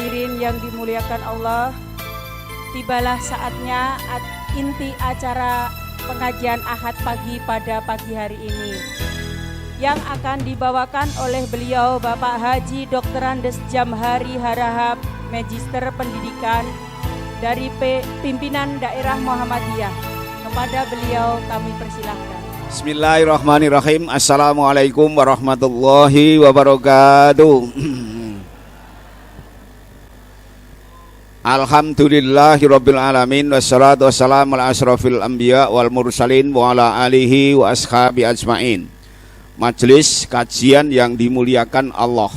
hadirin yang dimuliakan Allah, tibalah saatnya inti acara pengajian Ahad pagi pada pagi hari ini yang akan dibawakan oleh beliau Bapak Haji Dr. Andes Jamhari Harahap, Magister Pendidikan dari Pimpinan Daerah Muhammadiyah. Kepada beliau kami persilahkan. Bismillahirrahmanirrahim. Assalamualaikum warahmatullahi wabarakatuh. Alhamdulillahirabbil alamin wassalatu wassalamu ala asrofil anbiya wal mursalin wa ala alihi wa ashabi ajmain. Majelis kajian yang dimuliakan Allah.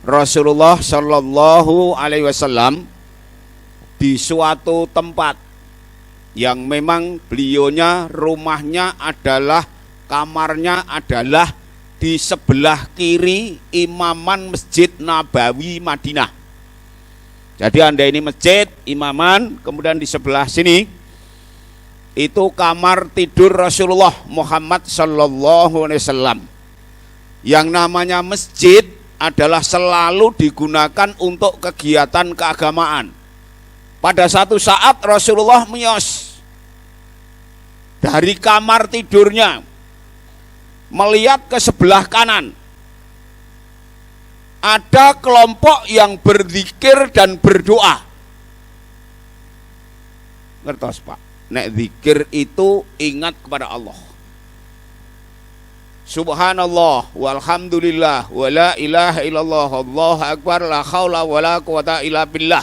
Rasulullah sallallahu alaihi wasallam di suatu tempat yang memang beliaunya rumahnya adalah kamarnya adalah di sebelah kiri imaman Masjid Nabawi Madinah. Jadi Anda ini masjid, imaman, kemudian di sebelah sini itu kamar tidur Rasulullah Muhammad sallallahu alaihi wasallam. Yang namanya masjid adalah selalu digunakan untuk kegiatan keagamaan. Pada satu saat Rasulullah miyos dari kamar tidurnya, melihat ke sebelah kanan. Ada kelompok yang berzikir dan berdoa. Ngertos Pak, nek zikir itu ingat kepada Allah. Subhanallah walhamdulillah wa la ilaha illallah Allahu akbar la haula wa la quwata illa billah.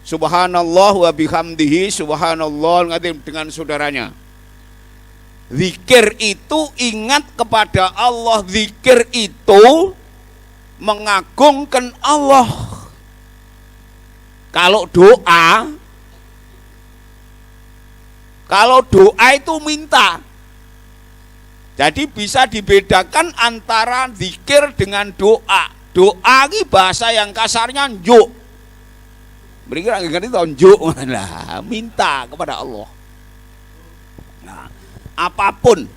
Subhanallah wa bihamdihi subhanallah dengan saudaranya. Zikir itu ingat kepada Allah, zikir itu mengagungkan Allah. Kalau doa itu minta. Jadi bisa dibedakan antara zikir dengan doa. Doa ini bahasa yang kasarnya njuk. Mereka ngerti itu njuk lah, minta kepada Allah. Nah, apapun.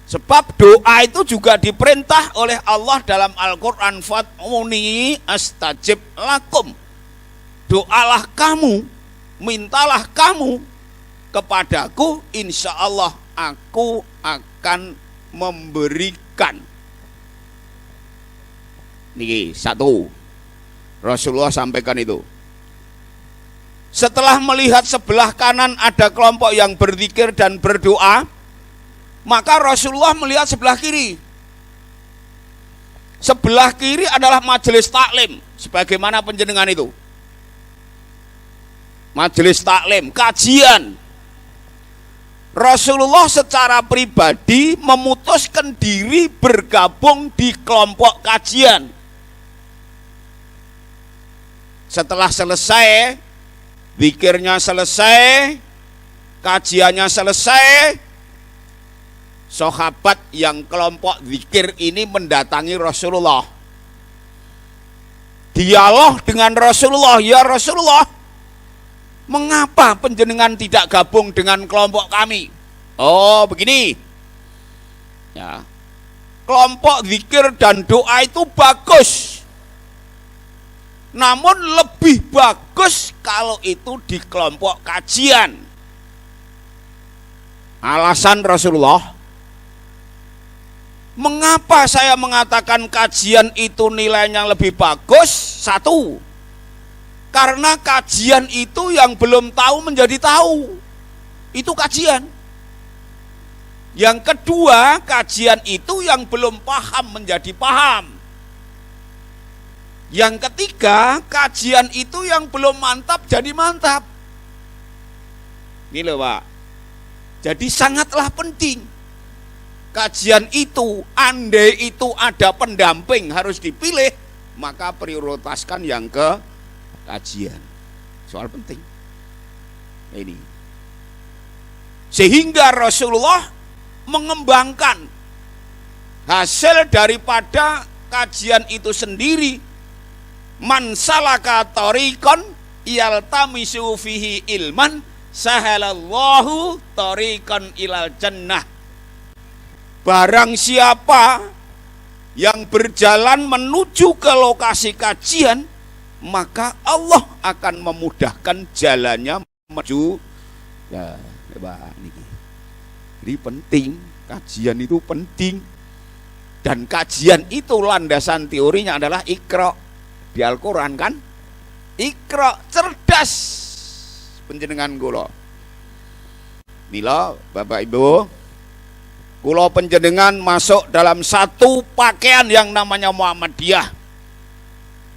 Sebab doa itu juga diperintah oleh Allah dalam Al-Quran, fad'uni astajib lakum. Doalah kamu, mintalah kamu kepadaku, insya Allah aku akan memberikan. Niki satu, Rasulullah sampaikan itu. Setelah melihat sebelah kanan ada kelompok yang berzikir dan berdoa, maka Rasulullah melihat sebelah kiri. Sebelah kiri adalah majelis taklim, sebagaimana penjenengan itu. Majelis taklim, kajian. Rasulullah secara pribadi memutuskan diri bergabung di kelompok kajian. Setelah selesai, zikirnya selesai, kajiannya selesai, sahabat yang kelompok zikir ini mendatangi Rasulullah. Dialog dengan Rasulullah, ya Rasulullah, mengapa panjenengan tidak gabung dengan kelompok kami? Oh begini, ya, kelompok zikir dan doa itu bagus, namun lebih bagus kalau itu di kelompok kajian. Alasan Rasulullah, mengapa saya mengatakan kajian itu nilainya lebih bagus? Satu, karena kajian itu yang belum tahu menjadi tahu. Itu kajian. Yang kedua, kajian itu yang belum paham menjadi paham. Yang ketiga, kajian itu yang belum mantap jadi mantap. Ini loh Pak. Jadi sangatlah penting. Kajian itu, andai itu ada pendamping harus dipilih, maka prioritaskan yang ke kajian. Soal penting. Ini. Sehingga Rasulullah mengembangkan hasil daripada kajian itu sendiri. Man salaka tariqan yaltamisu fihi ilman sahalallahu tariqan ilal jannah. Barang siapa yang berjalan menuju ke lokasi kajian, maka Allah akan memudahkan jalannya menuju. Ya, jadi penting, kajian itu penting. Dan kajian itu landasan teorinya adalah Iqra di Al-Quran kan. Iqra, cerdas panjenengan kula. Mila Bapak Ibu, kula panjenengan masuk dalam satu pakaian yang namanya Muhammadiyah.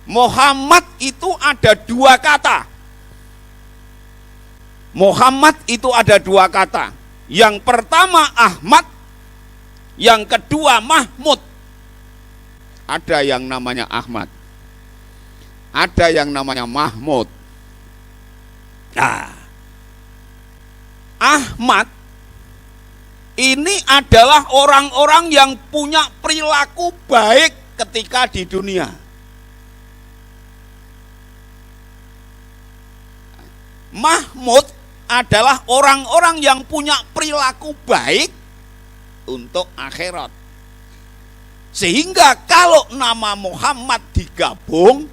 Muhammad itu ada dua kata. Muhammad itu ada dua kata. Yang pertama Ahmad, yang kedua Mahmud. Ada yang namanya Ahmad, ada yang namanya Mahmud. Nah, Ahmad ini adalah orang-orang yang punya perilaku baik ketika di dunia. Mahmud adalah orang-orang yang punya perilaku baik untuk akhirat. Sehingga kalau nama Muhammad digabung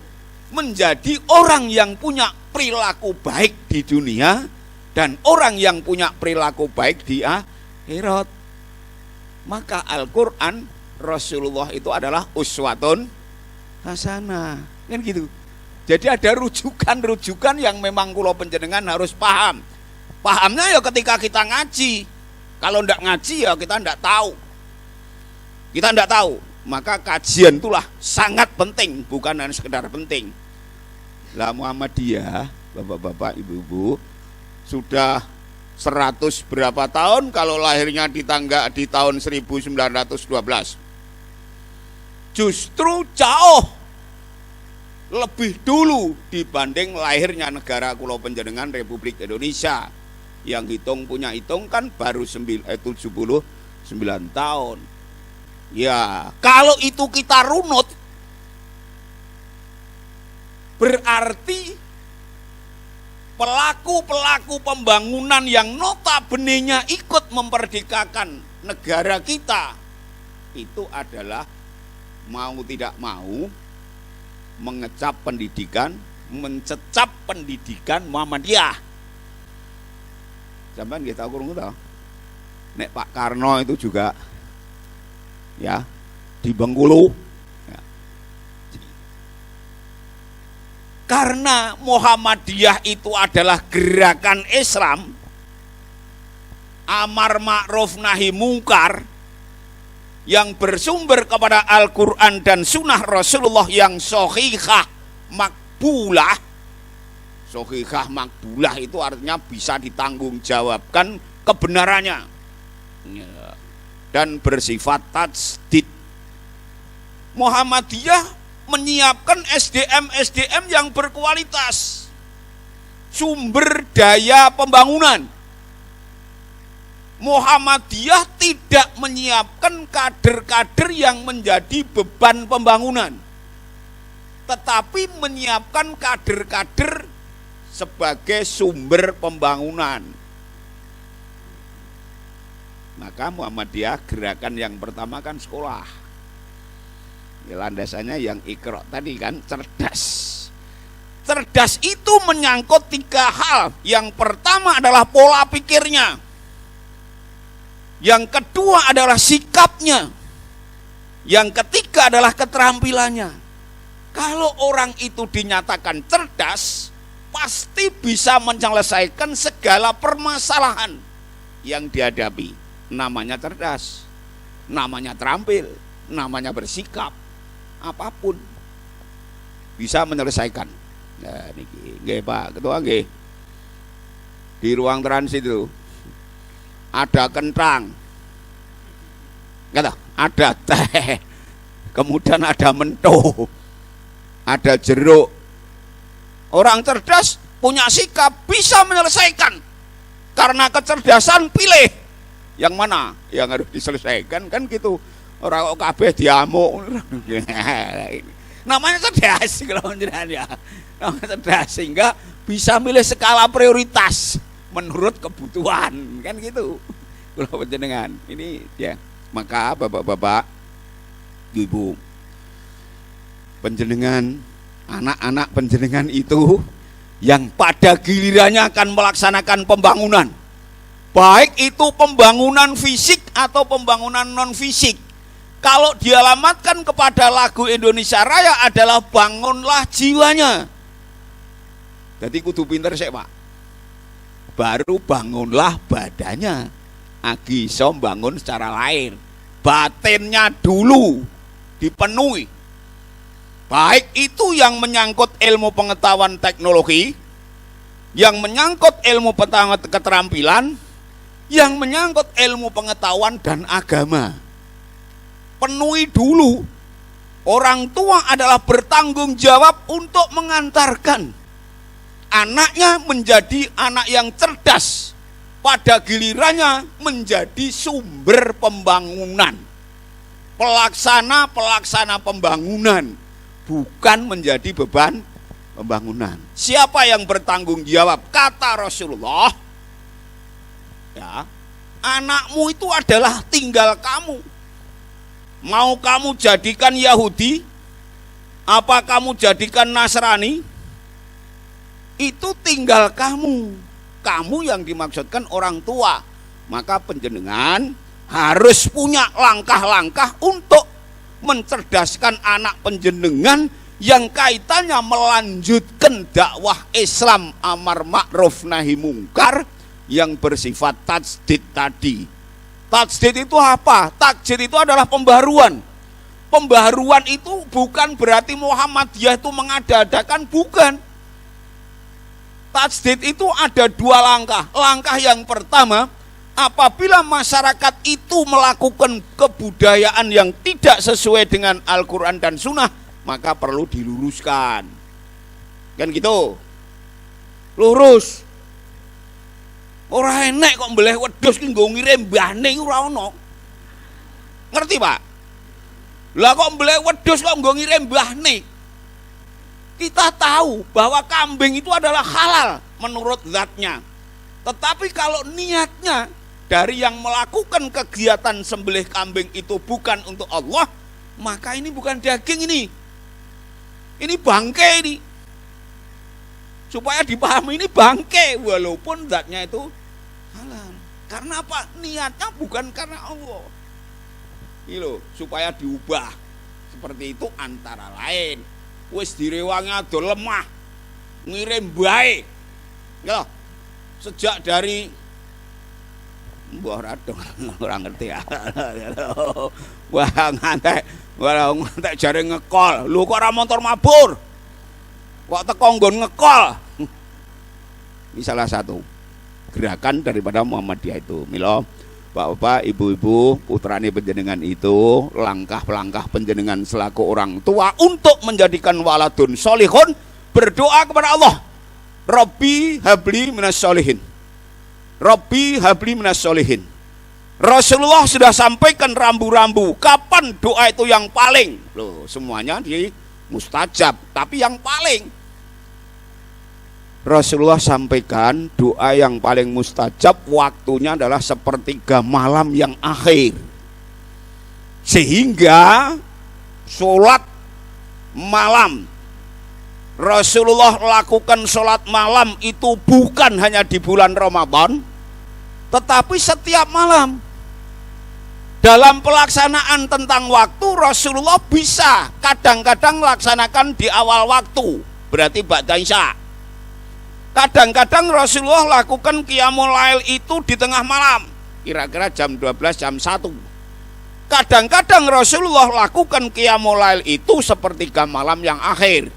menjadi orang yang punya perilaku baik di dunia dan orang yang punya perilaku baik di akhirat. Maka Al-Quran, Rasulullah itu adalah uswatun hasanah, kan gitu. Jadi ada rujukan-rujukan yang memang kula panjenengan harus paham. Pahamnya ya ketika kita ngaji. Kalau ndak ngaji ya kita ndak tahu. Kita ndak tahu. Maka kajian itulah sangat penting, bukan hanya sekedar penting. Lah Muhammadiyah, bapak-bapak, ibu-ibu, sudah 100 berapa tahun kalau lahirnya di tahun 1912. Justru jauh lebih dulu dibanding lahirnya negara kula panjenengan Republik Indonesia. Yang punya hitung kan baru 79 tahun. Ya, kalau itu kita runut, berarti pelaku-pelaku pembangunan yang notabene-nya ikut memperdekakan negara kita itu adalah mau tidak mau mengecap pendidikan, mencecap pendidikan Muhammadiyah. Sampeyan nggih tahu kurang tahu. Nek Pak Karno itu juga ya di Bengkulu. Ya. Karena Muhammadiyah itu adalah gerakan Islam, amar ma'ruf nahi mungkar, yang bersumber kepada Al-Quran dan Sunnah Rasulullah yang sahihah makbulah. Sahihah makbulah itu artinya bisa ditanggungjawabkan kebenarannya dan bersifat tajdid. Muhammadiyah menyiapkan SDM yang berkualitas, sumber daya pembangunan. Muhammadiyah tidak menyiapkan kader-kader yang menjadi beban pembangunan, tetapi menyiapkan kader-kader sebagai sumber pembangunan. Maka Muhammadiyah gerakan yang pertama kan sekolah. Ya, landasannya yang Iqra tadi kan, cerdas. Cerdas itu menyangkut 3 hal. Yang pertama adalah pola pikirnya. Yang kedua adalah sikapnya. Yang ketiga adalah keterampilannya. Kalau orang itu dinyatakan cerdas, pasti bisa menyelesaikan segala permasalahan yang dihadapi. Namanya cerdas, namanya terampil, namanya bersikap, apapun bisa menyelesaikan. Nah, niki nggih Pak Ketua nggih. Di ruang transit itu ada kentang, ada teh, kemudian ada mento, ada jeruk. Orang cerdas punya sikap, bisa menyelesaikan. Karena kecerdasan pilih yang mana yang harus diselesaikan, kan gitu. Orang kabeh diamuk. Namanya cerdas kalau jenengan ya. Namanya cerdas sehingga bisa milih skala prioritas menurut kebutuhan, kan gitu. Kalau jenengan ini ya. Maka Bapak-bapak, Ibu, panjenengan, anak-anak panjenengan itu yang pada gilirannya akan melaksanakan pembangunan, baik itu pembangunan fisik atau pembangunan non fisik. Kalau dialamatkan kepada lagu Indonesia Raya adalah bangunlah jiwanya. Jadi kudu pinter sih Pak. Baru bangunlah badannya. Agi iso bangun secara lain. Batinnya dulu dipenuhi. Baik itu yang menyangkut ilmu pengetahuan teknologi, yang menyangkut ilmu pengetahuan keterampilan, yang menyangkut ilmu pengetahuan dan agama. Penuhi dulu. Orang tua adalah bertanggung jawab untuk mengantarkan anaknya menjadi anak yang cerdas, pada gilirannya menjadi sumber pembangunan, pelaksana pembangunan, bukan menjadi beban pembangunan. Siapa yang bertanggung jawab? Kata Rasulullah, ya, anakmu itu adalah tinggal kamu. Mau kamu jadikan Yahudi, apa kamu jadikan Nasrani, itu tinggal kamu. Kamu yang dimaksudkan orang tua. Maka panjenengan harus punya langkah-langkah untuk mencerdaskan anak panjenengan yang kaitannya melanjutkan dakwah Islam amar ma'ruf nahi mungkar yang bersifat tajdid tadi. Tajdid itu apa? Tajdid itu adalah pembaruan. Pembaruan itu bukan berarti Muhammadiyah itu mengada-adakan, bukan. Tajdid itu ada dua langkah. Langkah yang pertama, apabila masyarakat itu melakukan kebudayaan yang tidak sesuai dengan Al-Quran dan Sunnah, maka perlu diluruskan. Kan gitu. Lurus. Ora enek kok mbeleh wedhus ki nggo ngirim mbahne ora ono. Ngerti, Pak? Lah kok mbeleh wedhus kok nggo ngirim mbahne? Kita tahu bahwa kambing itu adalah halal menurut zatnya. Tetapi kalau niatnya dari yang melakukan kegiatan sembelih kambing itu bukan untuk Allah, maka ini bukan daging ini. Ini bangke ini. Supaya dipahami ini bangke walaupun zatnya itu halal. Karena apa? Niatnya bukan karena Allah. Ini loh, supaya diubah. Seperti itu antara lain. Wis direwangi ado lemah. Ngirim bae. Ya. Sejak dari mbah radong ora ngerti ya. Wah ngantek jare ngekol. Lho kok ora motor mabur? Kok teko nggon ngekol? Ini salah satu gerakan daripada Muhammadiyah itu. Milo, Bapak-bapak, ibu-ibu, putrane panjenengan itu, langkah-langkah panjenengan selaku orang tua untuk menjadikan waladun solihun, berdoa kepada Allah. Rabbi habli minas solihin. Rabbi habli minas solihin. Rasulullah sudah sampaikan rambu-rambu. Kapan doa itu yang paling? Loh, semuanya di mustajab, tapi yang paling Rasulullah sampaikan doa yang paling mustajab waktunya adalah sepertiga malam yang akhir. Sehingga sholat malam Rasulullah lakukan sholat malam itu bukan hanya di bulan Ramadan, tetapi setiap malam. Dalam pelaksanaan tentang waktu, Rasulullah bisa kadang-kadang melaksanakan di awal waktu, berarti ba'da isya. Kadang-kadang Rasulullah lakukan qiyamul lail itu di tengah malam, kira-kira jam 12, jam 1. Kadang-kadang Rasulullah lakukan qiyamul lail itu sepertiga malam yang akhir.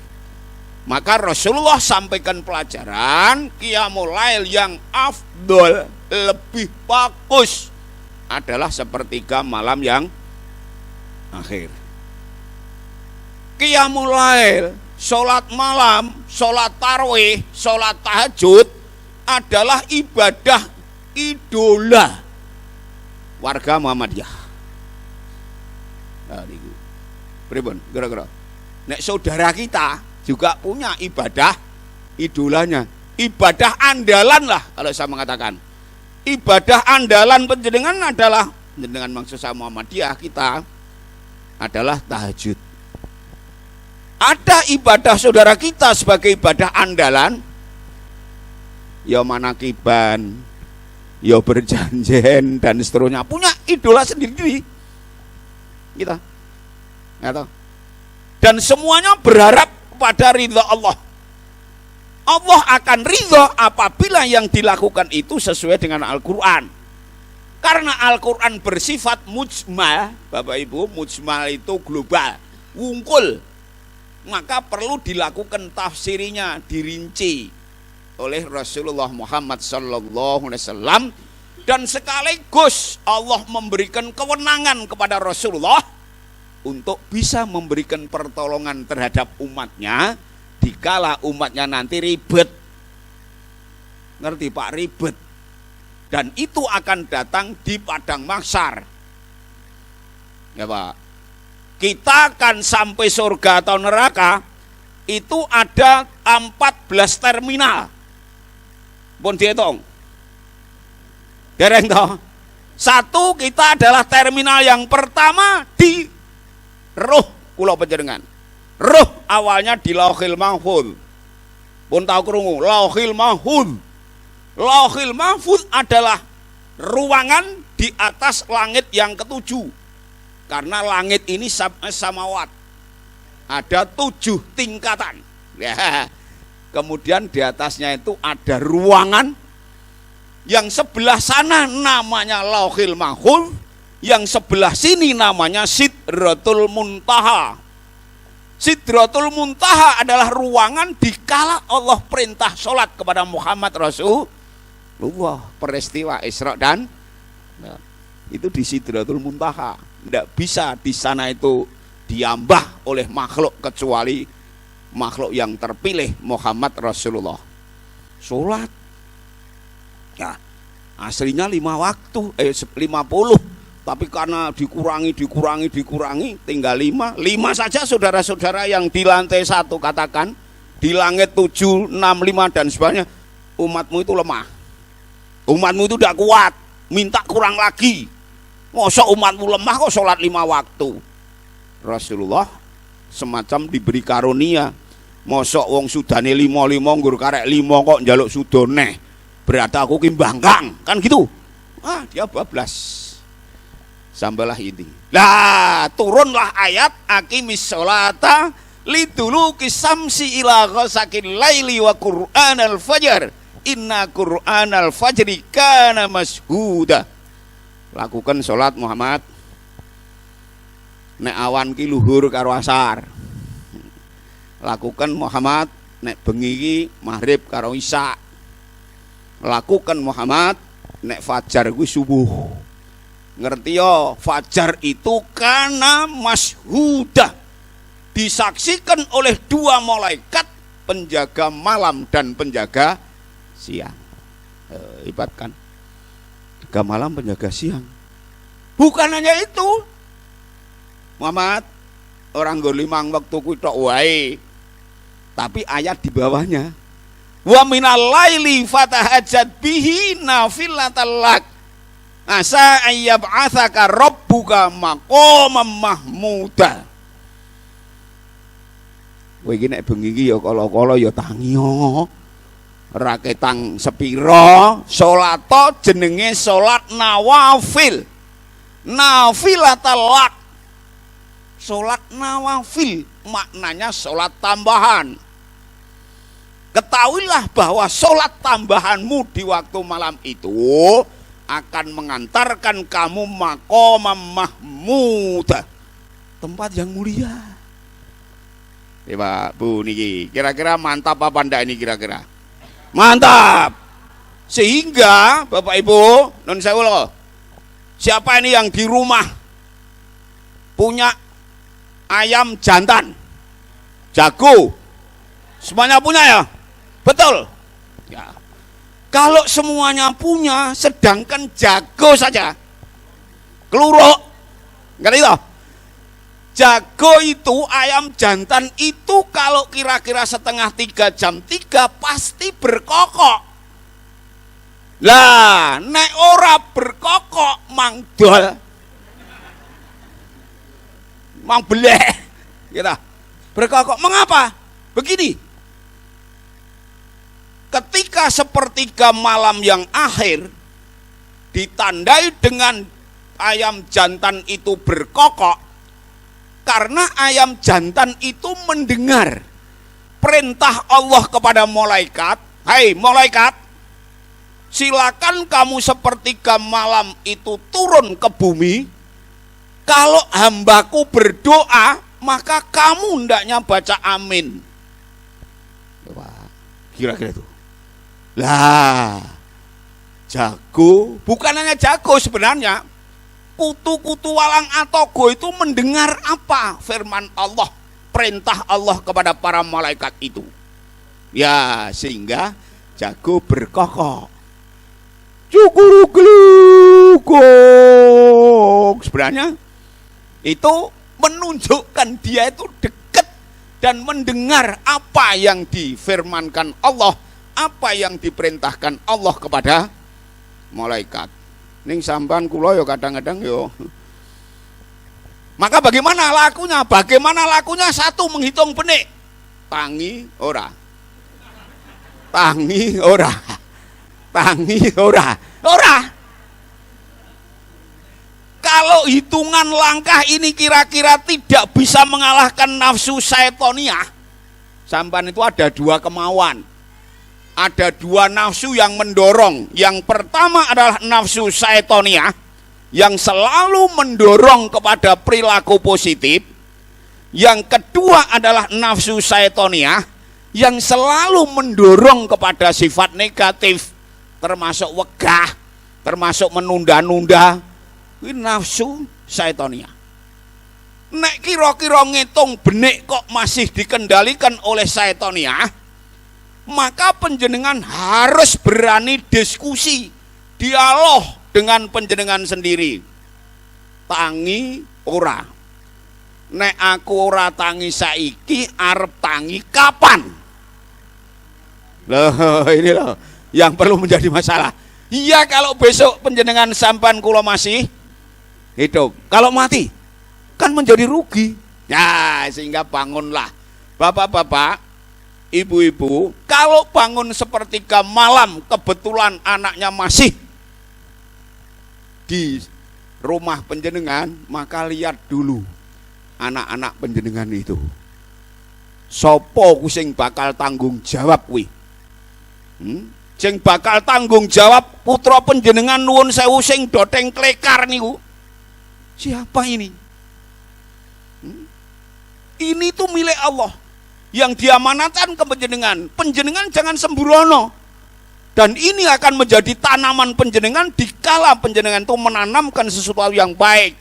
Maka Rasulullah sampaikan pelajaran qiyamul lail yang afdol, lebih bagus adalah sepertiga malam yang akhir. Qiyamul lail, sholat malam, sholat tarawih, sholat tahajud adalah ibadah idola warga Muhammadiyah. Nah, niku. Pripun? Kira-kira. Nek saudara kita juga punya ibadah idolanya, ibadah andalan lah kalau saya mengatakan. Ibadah andalan panjenengan adalah, dengan maksud saya Muhammadiyah kita, adalah tahajud. Ada ibadah saudara kita sebagai ibadah andalan, ya manakiban, ya berjanjian dan seterusnya, punya idola sendiri kita, ya, dan semuanya berharap pada ridha Allah. Allah akan ridha apabila yang dilakukan itu sesuai dengan Al-Quran. Karena Al-Quran bersifat mujmal, Bapak Ibu, mujmal itu global, wungkul, maka perlu dilakukan tafsirinya, dirinci oleh Rasulullah Muhammad sallallahu alaihi wasallam, dan sekaligus Allah memberikan kewenangan kepada Rasulullah untuk bisa memberikan pertolongan terhadap umatnya dikala umatnya nanti ribet. Ngerti Pak, ribet. Dan itu akan datang di padang mahsyar. Ya Pak. Kita akan sampai surga atau neraka itu ada 14 terminal. Pun dihitung. Dereng toh. Satu, kita adalah terminal yang pertama di ruh kula panjenengan. Ruh awalnya di Lauhil Mahfuz. Pun tahu krungu, Lauhil Mahfuz. Lauhil Mahfuz adalah ruangan di atas langit yang ketujuh. Karena langit ini samawat, ada 7 tingkatan. Ya. Kemudian di atasnya itu ada ruangan yang sebelah sana namanya Lauhil Mahfuz, yang sebelah sini namanya Sidratul Muntaha. Sidratul Muntaha adalah ruangan dikala Allah perintah sholat kepada Muhammad Rasulullah, peristiwa Isra dan itu di Sidratul Muntaha. Tidak bisa di sana itu diambah oleh makhluk kecuali makhluk yang terpilih, Muhammad Rasulullah. Sholat ya aslinya 5 waktu 50, tapi karena dikurangi tinggal 5 saja saudara-saudara yang di lantai 1, katakan di langit 7, 6, 5 dan sebagainya. Umatmu itu lemah, umatmu itu tidak kuat, minta kurang lagi. Masa umatmu lemah kok sholat 5 waktu. Rasulullah semacam diberi karunia. Masa wong sudane 5 nggur karek 5 kok njaluk sudone, berarti aku ki mbangkang, kan gitu. Dia bablas. Sambalah ini. Lah turunlah ayat aqimis sholata liduluki samsi ila ghasaqil laili wa qur'anal fajr. Inna qur'anal fajri kana mashhuda. Lakukan sholat Muhammad nek awan ki luhur karo asar. Lakukan Muhammad nek bengi ki maghrib karo isya. Lakukan Muhammad nek fajar kuwi subuh. Ngerti yo, fajar itu kana masyhudah, disaksikan oleh 2 malaikat, penjaga malam dan penjaga siang. Hebat kan? Penjaga malam, penjaga siang. Bukan hanya itu, Muhammad orang nggo 5 waktu kuwi tok wae. Tapi ayat di bawahnya, wa minal laili fatahajjat bihi nafilatan lak asa ayyab'atsaka rabbuka maqaman mahmuda. Kowe iki nek bengi iki ya kala-kala ya tangi yo. Ora ketang sepira, salat jenenge salat nawafil. Nafilatal lak. Salat nawafil maknanya salat tambahan. Ketahuilah bahwa salat tambahanmu di waktu malam itu akan mengantarkan kamu maqamam mahmuda, tempat yang mulia. Ya Pak Bu niki, kira-kira mantap apa ndak ini kira-kira? Mantap. Sehingga Bapak Ibu, non sewu loh. Siapa ini yang di rumah punya ayam jantan, jago? Semuanya punya ya? Betul. Ya. Kalau semuanya punya, sedangkan jago saja, keluruk, ngerti toh? Jago itu, ayam jantan itu kalau kira-kira setengah 3 jam 3 pasti berkokok. Lah, nek ora berkokok mangdol. mang beleh. Gitu. Berkokok. Mengapa? Begini. Ketika sepertiga malam yang akhir ditandai dengan ayam jantan itu berkokok, karena ayam jantan itu mendengar perintah Allah kepada malaikat, "Hai malaikat, silakan kamu sepertiga malam itu turun ke bumi. Kalau hambaku berdoa, maka kamu hendaknya baca amin." Wah, kira-kira itu. Lah, jago, bukan hanya jago sebenarnya. Kutu-kutu walang atogo itu mendengar apa firman Allah, perintah Allah kepada para malaikat itu. Ya, sehingga jago berkokok. Cukuruguluguk. Sebenarnya itu menunjukkan dia itu dekat dan mendengar apa yang difirmankan Allah, apa yang diperintahkan Allah kepada malaikat. Ning sampan kula yo kadang-kadang yo. Maka bagaimana lakunya? Bagaimana lakunya? Satu, menghitung benik. Tangi ora. Tangi ora. Tangi ora. Ora. Kalau hitungan langkah ini kira-kira tidak bisa mengalahkan nafsu syaitoniah. Sampan itu ada dua kemauan. Ada dua nafsu yang mendorong. Yang pertama adalah nafsu syaitoniah yang selalu mendorong kepada perilaku positif. Yang kedua adalah nafsu syaitoniah yang selalu mendorong kepada sifat negatif, termasuk wegah, termasuk menunda-nunda. Ini nafsu syaitoniah. Nek kira-kira ngitung benik kok masih dikendalikan oleh syaitoniah, maka panjenengan harus berani diskusi, dialog dengan panjenengan sendiri. Tangi ora. Nek aku ora tangi saiki, arep tangi kapan? Loh, ini loh yang perlu menjadi masalah. Iya, kalau besok panjenengan sampan kula masih hidup, kalau mati kan menjadi rugi. Ya, sehingga bangunlah bapak-bapak, ibu-ibu, kalau bangun sepertiga malam kebetulan anaknya masih di rumah panjenengan, maka lihat dulu anak-anak panjenengan itu. Sopo ku sing bakal tanggung jawab kuwi? Sing bakal tanggung jawab putra panjenengan nuwun sewu sing doteng klekar niku. Siapa ini? Ini tuh milik Allah yang diamanatkan ke panjenengan. Panjenengan jangan sembrono. Dan ini akan menjadi tanaman panjenengan dikala panjenengan itu menanamkan sesuatu yang baik.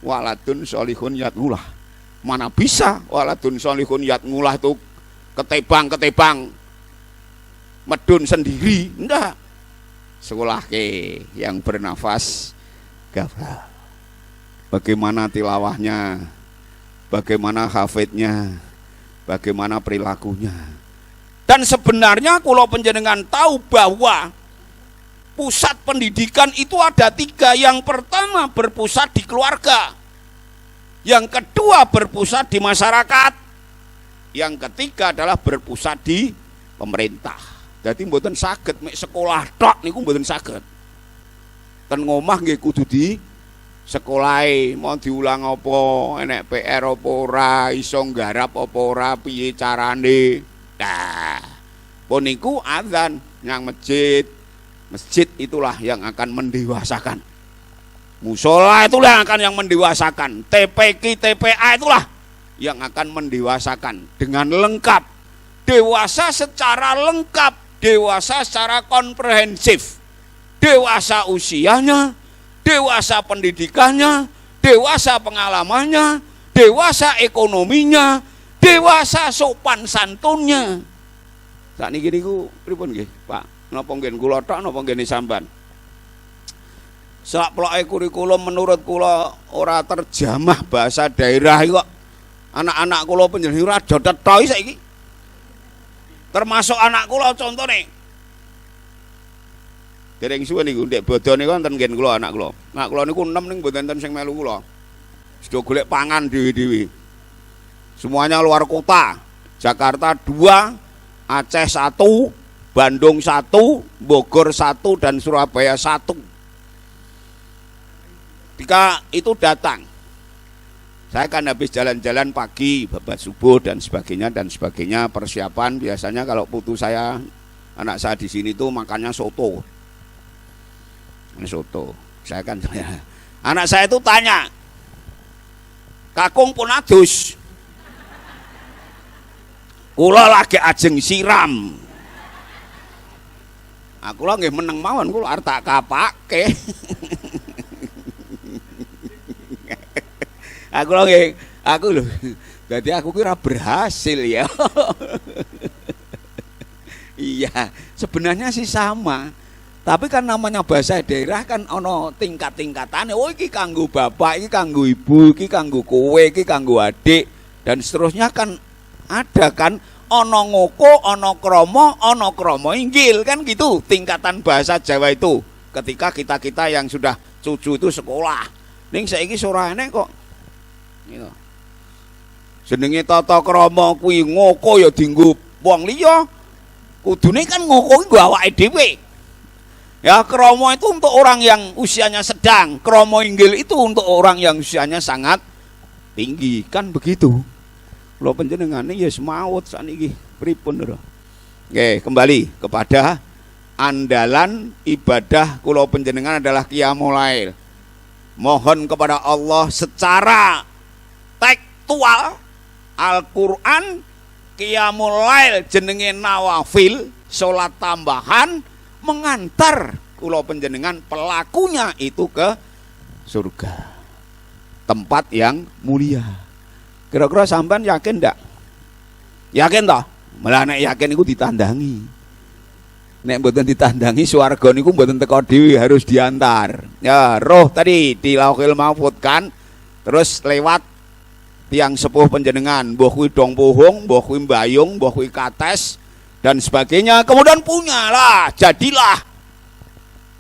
Waladun sholihun yatngulah. Mana bisa waladun sholihun yatngulah itu ketebang-ketebang medun sendiri. Enggak. Sekolah ke yang bernafas gafal. Bagaimana tilawahnya, bagaimana hafidnya, bagaimana perilakunya. Dan sebenarnya kalau panjenengan tahu bahwa pusat pendidikan itu ada 3. Yang pertama berpusat di keluarga, yang kedua berpusat di masyarakat, yang ketiga adalah berpusat di pemerintah. Jadi mboten saged mek sekolah tok niku mboten saged. Ten ngomah nggih kudu di sekolahe, mau diulang apa, enek PR apa ora, iso nggarap apa ora, piye carane. Nah, poniku adzan yang masjid. Masjid itulah yang akan mendewasakan. Musola itulah yang akan mendewasakan. TPQ, TPA itulah yang akan mendewasakan dengan lengkap. Dewasa secara lengkap, dewasa secara komprehensif. Dewasa usianya, dewasa pendidikannya, dewasa pengalamannya, dewasa ekonominya, dewasa sopan santunnya. Saat ini niku pripun nggih, Pak? Napa nggih kula tok napa nggih sampean? Sak ploke kurikulum menurut kula ora terjamah bahasa daerah kok. Anak-anak kula panjenengan ora do tetoi saiki. Termasuk anak kula contone. Dereng suwe niku ndek bodone wonten ngen kula anak kula. Anak kula niku 6 ning mboten enten sing melu kula. sudah golek pangan dewi-dewi. Semuanya luar kota. Jakarta 2, Aceh 1, Bandung 1, Bogor 1, dan Surabaya 1. Ketika itu datang, saya kan habis jalan-jalan pagi, babat subuh dan sebagainya, persiapan. Biasanya kalau putu saya, anak saya di sini tuh makannya soto. Soto. Anak saya itu tanya, kakung pun adus, kula lagi ajeng siram. Aku lagi meneng mawon, kula arep tak kapake. Aku loh, berarti aku kira berhasil ya. Iya, sebenarnya sih sama. Tapi kan namanya bahasa daerah kan ono tingkat-tingkatane. Oh iki kanggo bapak, iki kanggo ibu, iki kanggo kowe, iki kanggo adik, dan seterusnya kan ada kan. Ono ngoko, ono kromo inggil, kan gitu tingkatan bahasa Jawa itu. Ketika kita yang sudah cucu itu sekolah, ning saiki sorane kok gitu. Jenenge tata krama kuwi ngoko ya dienggo wong liya. Kudune kan ngoko kuwi awake dhewe. Ya krama itu untuk orang yang usianya sedang, krama inggil itu untuk orang yang usianya sangat tinggi, kan begitu. Kula panjenengane ya semawut saniki pripun lho. Oke, kembali kepada andalan ibadah kula panjenengan adalah qiyamul lail. Mohon kepada Allah secara tekstual Al-Qur'an, qiyamul lail jenenge nawafil, salat tambahan mengantar kula panjenengan pelakunya itu ke surga, tempat yang mulia. Kira-kira sampean yakin ndak? Yakin toh? Malah nek yakin iku ditandangi. Nek mboten ditandangi swarga niku mboten teko dhewe, harus diantar. Ya, roh tadi di Lauhil Mahfuz kan, terus lewat tiang sepuh panjenengan, mbah kuwi dong pohong, mbah kuwi mbayung, mbah kuwi kates dan sebagainya. Kemudian punyalah, jadilah.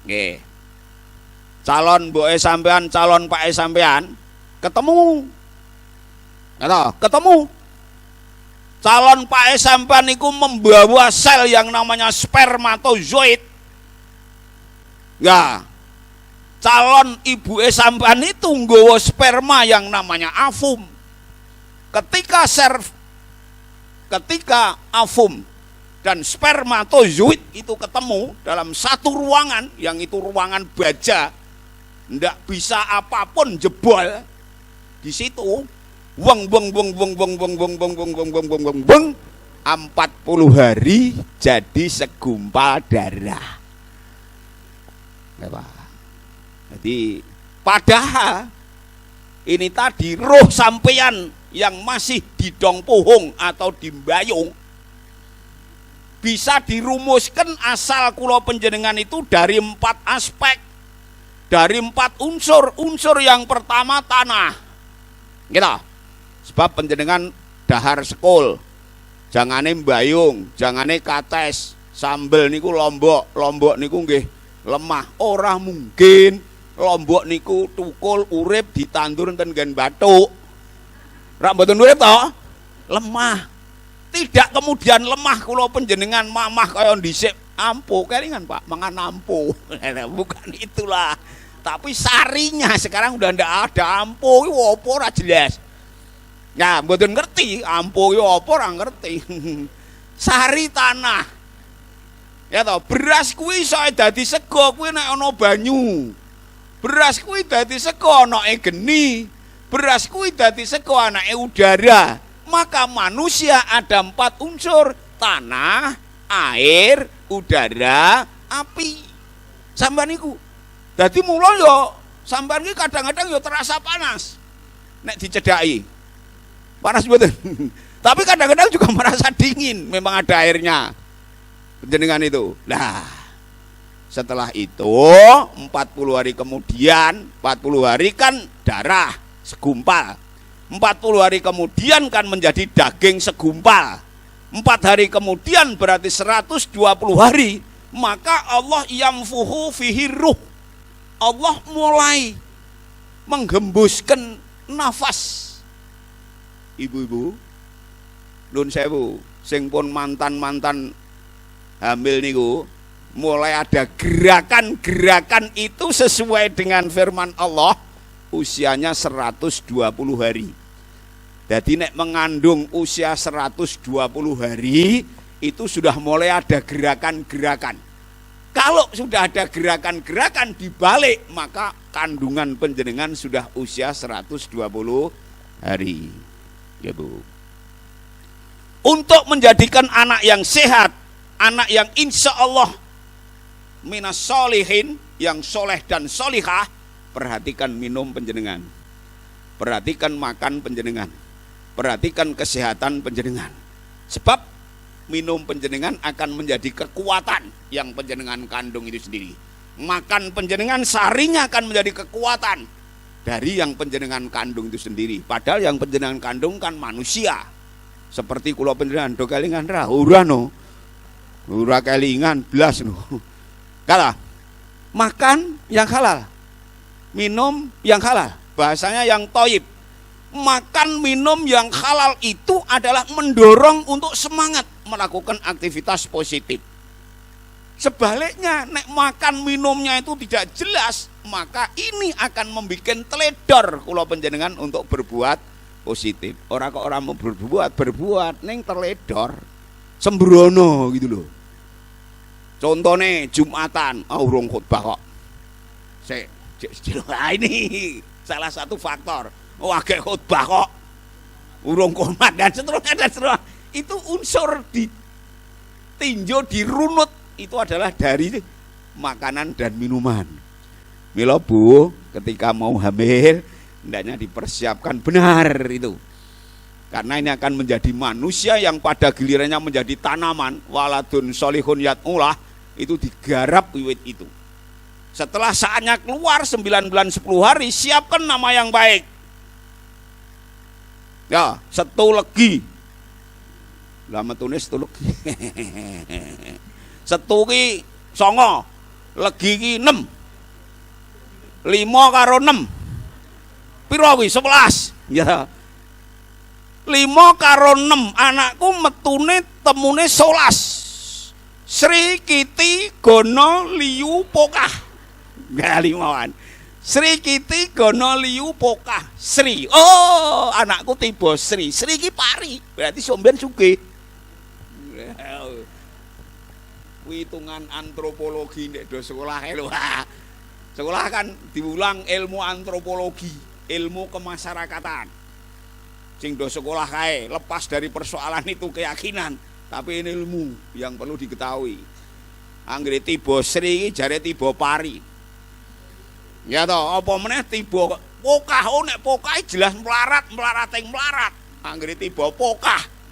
Nggih. Calon mboke sampean, calon pake sampean ketemu. Ketemu calon Pak sampean niku membawa sel yang namanya spermatozoid. Ya, calon ibu sampean itu nggawa sperma yang namanya ovum. Ketika ovum dan spermatozoid itu ketemu dalam satu ruangan, yang itu ruangan baja, ndak bisa apapun jebol di situ. Wong 40 hari jadi segumpal darah. Jadi padahal ini tadi roh sampeyan yang masih di dong pohong atau di mbayung bisa dirumuskan asal kula panjenengan itu dari 4 aspek, dari 4 unsur. Unsur yang pertama tanah, gitu. Sebab panjenengan dahar sekul, jangane mbayung, jangane kates, sambel niku lombok niku nggih lemah. Ora mungkin lombok niku tukul urip ditandur enten nggen bathuk. Rak mboten urip to? Lemah. Tidak kemudian lemah kula panjenengan mamah kaya dhisik ampuh, kelingan Pak, mangan ampuh. Bukan itulah. Tapi sarinya sekarang udah ndak ada ampuh, opo ora jelas. Ya, mboten ngerti ampuh yo apa ora ngerti. Sari tanah. Ya toh, beras kuwi iso dadi sego kuwi nek ana banyu. Beras kuwi dadi sego anake geni. Beras kuwi dadi sego anake udara. Maka manusia ada 4 unsur: tanah, air, udara, api. Sampeyan niku. Dadi mula yo sampeyan iki kadang-kadang yo terasa panas nek dicedhaki. Panas betul. Tapi kadang-kadang juga merasa dingin, memang ada airnya. Penjenengan itu. Nah, setelah itu 40 hari kemudian, 40 hari kan darah segumpal. 40 hari kemudian kan menjadi daging segumpal. 4 hari kemudian berarti 120 hari. Maka Allah yamfuhu fihi ruh. Allah mulai menggembuskan nafas. Ibu-ibu, nun sewu, sing pun mantan-mantan hamil niku, mulai ada gerakan-gerakan itu sesuai dengan firman Allah, usianya 120 hari. Jadi nek mengandung usia 120 hari itu sudah mulai ada gerakan-gerakan. Kalau sudah ada gerakan-gerakan dibalik, maka kandungan panjenengan sudah usia 120 hari. Ya Bu. Untuk menjadikan anak yang sehat, anak yang insya Allah minas solihin, yang soleh dan solihah, perhatikan minum panjenengan, perhatikan makan panjenengan, perhatikan kesehatan panjenengan. Sebab minum panjenengan akan menjadi kekuatan yang panjenengan kandung itu sendiri. Makan panjenengan seharinya akan menjadi kekuatan dari yang panjenengan kandung itu sendiri. Padahal yang panjenengan kandung kan manusia. Seperti kula panjenengan do kelingan ra ora no. Ora kelingan blas no. Kala makan yang halal, minum yang halal, bahasanya yang thayyib. Makan minum yang halal itu adalah mendorong untuk semangat melakukan aktivitas positif. Sebaliknya, nek makan minumnya itu tidak jelas, maka ini akan membuat teledor kula panjenengan untuk berbuat positif. Orang kok orang mau berbuat neng teledor, sembrono gitu loh. Contohnya Jumatan, urung khutbah kok. Ini salah satu faktor. Agak khutbah kok, urung komat dan seterusnya. Itu unsur ditinjau, dirunut, itu adalah dari makanan dan minuman. Mila Bu, ketika mau hamil, hendaknya dipersiapkan benar itu. Karena ini akan menjadi manusia yang pada gilirannya menjadi tanaman, waladun solihun yat'ulah, itu digarap wiwit itu. Setelah saatnya keluar 9 bulan 10 hari, siapkan nama yang baik. Ya, setu legi. Lama tulis setu legi. Setu ki 9, legi ki 6. 5 karo 6. Piro kuwi 11. Ya. 5 karo 6, anakku metune temune 11. Sri Kiti Gono Liu Pokah. Galimawan. Sri Kiti Gono Liu Pokah. Sri. Oh, anakku tiba Sri. Sri ki pari, berarti somben sugih. Hitungan antropologi nek do sekolah lho. Sekolah kan diulang ilmu antropologi, ilmu kemasyarakatan. Sing do sekolah kae, lepas dari persoalan itu keyakinan, tapi ini ilmu yang perlu diketahui. Anggere tiba Sri jare tiba pari. Ya toh, apa meneh tiba pokah. Oh nek pokah jelas melarat yang melarat. Anggere tiba pokah.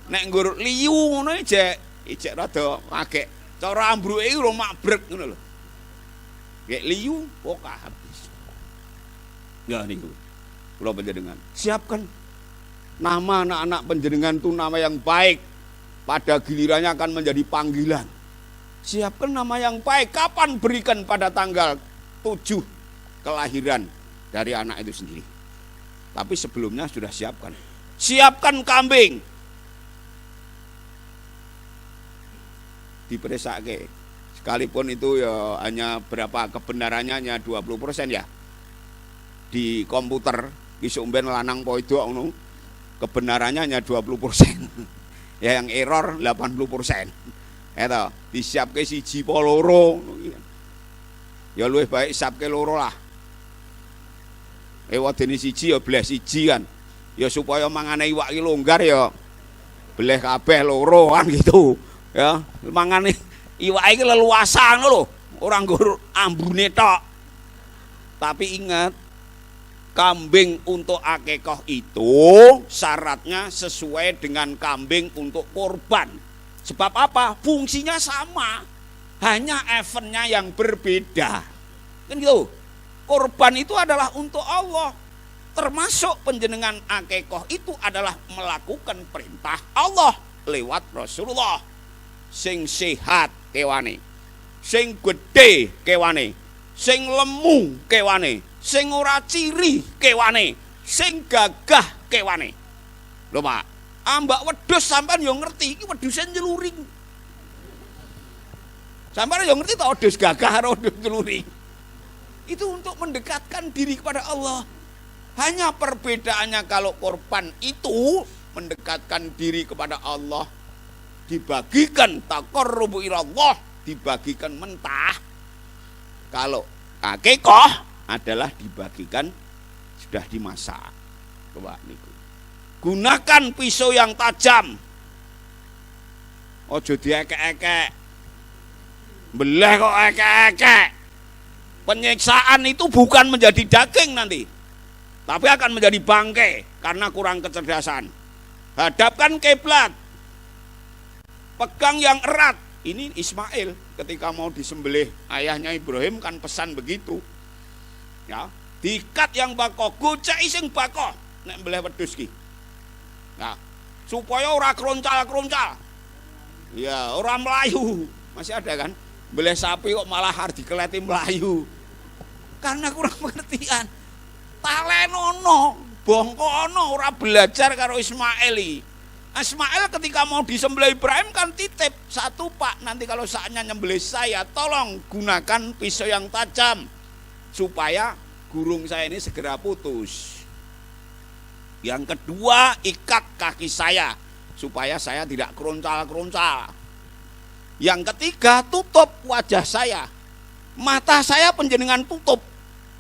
Nek nggur liyu ngono ijek rada agek. Cara ambruke iki ora mabrek ngono lho. Gek liyu pokah habis. Ya niku. Kula panjenengan, siapkan nama anak-anak panjenengan itu nama yang baik. Pada gilirannya akan menjadi panggilan. Siapkan nama yang baik. Kapan berikan pada tanggal 7 kelahiran dari anak itu sendiri. Tapi sebelumnya sudah siapkan. Siapkan kambing. Diperesake. Sekalipun itu ya hanya berapa kebenarannya hanya 20% ya. Di komputer isuk ben lanang po itu ngono. Kebenarannya hanya 20%. Ya yang error 80%. Eta disiapke siji po loro. Ya luwih baik siapke loro lah. Wadene siji ya bleh siji kan. Ya supaya mangane iwak iki longgar ya bleh kabeh loro kan gitu. Ya, mangane iwak iki leluasa ngono lho. Ora nggo ambune tok. Tapi ingat, kambing untuk akikah itu syaratnya sesuai dengan kambing untuk korban. Sebab apa? Fungsinya sama, hanya eventnya yang berbeda. Kan gitu. Korban itu adalah untuk Allah. Termasuk panjenengan akikah itu adalah melakukan perintah Allah lewat Rasulullah. Sing sehat kewane, sing gede kewane, sing lemu kewane, sing ora ciri kewane, sing gagah kewane. Lho Pak, ambak wedhus sampean yo ngerti iki wedhuse nyeluring. Sampean yo ngerti ta wedhus gagah karo wedhus nyeluring. Itu untuk mendekatkan diri kepada Allah. Hanya perbedaannya kalau korban itu mendekatkan diri kepada Allah, dibagikan taqarrubu ilallah, dibagikan mentah. Kalau akikah adalah dibagikan sudah dimasak. Coba niku. Gunakan pisau yang tajam. Ojo diekek-ekek. Belah kok ekek-ekek. Penyiksaan itu bukan menjadi daging nanti, tapi akan menjadi bangkai karena kurang kecerdasan. Hadapkan kiblat. Pegang yang erat. Ini Ismail ketika mau disembelih ayahnya Ibrahim kan pesan begitu. Ya, diikat yang bako, goceki sing bako nek mbeleh wedhus ki. Nah, supaya ora kroncal-kroncal. Ya, ora melayu. Masih ada kan? Mbeleh sapi kok malah har dikeleti melayu. Karena kurang pengertian. Talenono, bongkono ora belajar karo Ismail. Ismail ketika mau disembelih Ibrahim kan titip, satu Pak, nanti kalau saatnya nyembelih saya tolong gunakan pisau yang tajam supaya gurung saya ini segera putus. Yang kedua, ikat kaki saya supaya saya tidak keroncal-keroncal. Yang ketiga, tutup wajah saya. Mata saya penjenengan tutup